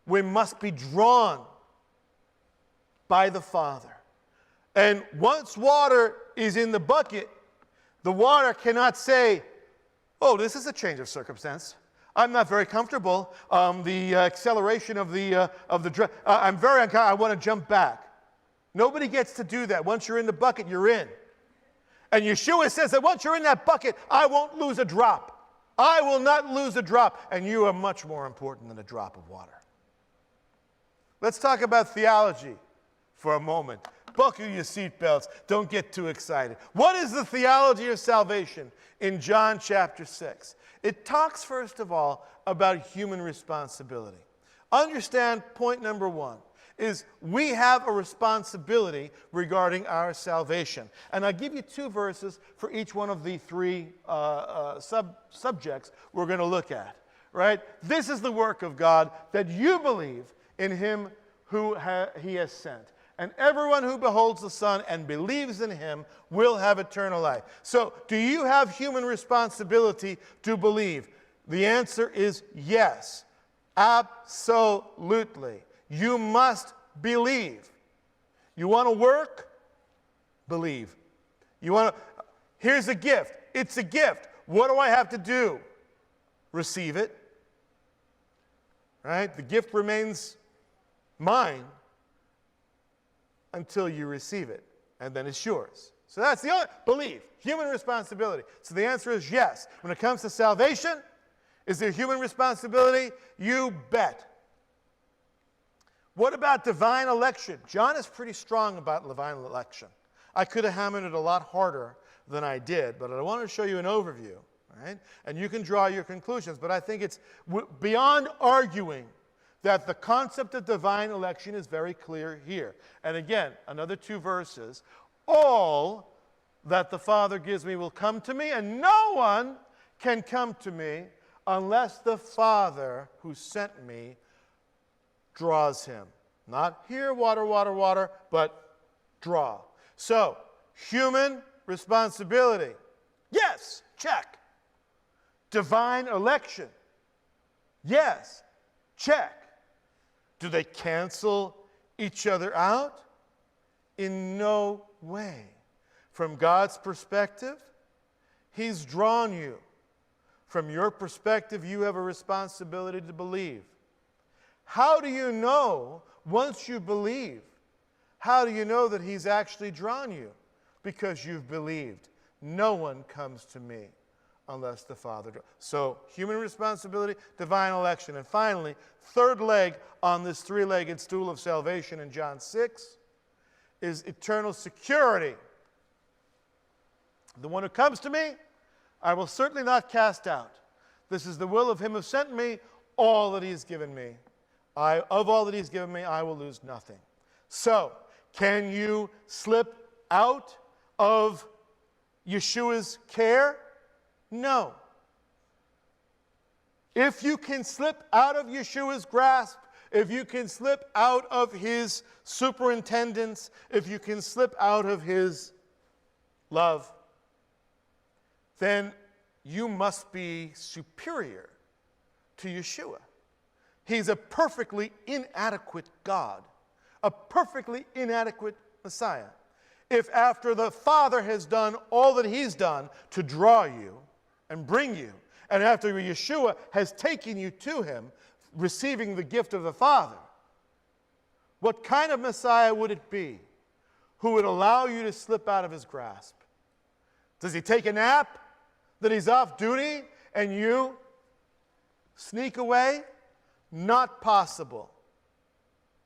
We must be drawn by the Father. And once water is in the bucket, the water cannot say, oh, this is a change of circumstance. I'm not very comfortable. The acceleration of the I'm very uncomfortable. I want to jump back. Nobody gets to do that. Once you're in the bucket, you're in. And Yeshua says that once you're in that bucket, I won't lose a drop. I will not lose a drop. And you are much more important than a drop of water. Let's talk about theology for a moment. Buckle your seatbelts. Don't get too excited. What is the theology of salvation in John chapter 6? It talks, first of all, about human responsibility. Understand point number one is we have a responsibility regarding our salvation. And I'll give you two verses for each one of the three subjects we're going to look at. Right? This is the work of God, that you believe in him who he has sent. And everyone who beholds the Son and believes in him will have eternal life. So, do you have human responsibility to believe? The answer is yes. Absolutely. You must believe. You want to work? Believe. Here's a gift. It's a gift. What do I have to do? Receive it. Right? The gift remains mine until you receive it, and then it's yours. So that's the only, believe, human responsibility. So the answer is yes. When it comes to salvation, is there human responsibility? You bet. What about divine election? John is pretty strong about divine election. I could have hammered it a lot harder than I did, but I want to show you an overview, right? And you can draw your conclusions, but I think it's beyond arguing that the concept of divine election is very clear here. And again, another two verses. All that the Father gives me will come to me, and no one can come to me unless the Father who sent me draws him. Not here, water, water, water, but draw. So, human responsibility. Yes, check. Divine election. Yes, check. Do they cancel each other out? In no way. From God's perspective, he's drawn you. From your perspective, you have a responsibility to believe. How do you know, once you believe, how do you know that he's actually drawn you? Because you've believed. No one comes to me unless the Father does. So, human responsibility, divine election. And finally, third leg on this three-legged stool of salvation in John 6 is eternal security. The one who comes to me, I will certainly not cast out. This is the will of him who sent me, all that he has given me. Of all that he's given me, I will lose nothing. So, can you slip out of Yeshua's care? No. If you can slip out of Yeshua's grasp, if you can slip out of his superintendence, if you can slip out of his love, then you must be superior to Yeshua. He's a perfectly inadequate God, a perfectly inadequate Messiah. If after the Father has done all that he's done to draw you and bring you, and after Yeshua has taken you to him, receiving the gift of the Father, what kind of Messiah would it be who would allow you to slip out of his grasp? Does he take a nap that he's off duty and you sneak away? Not possible.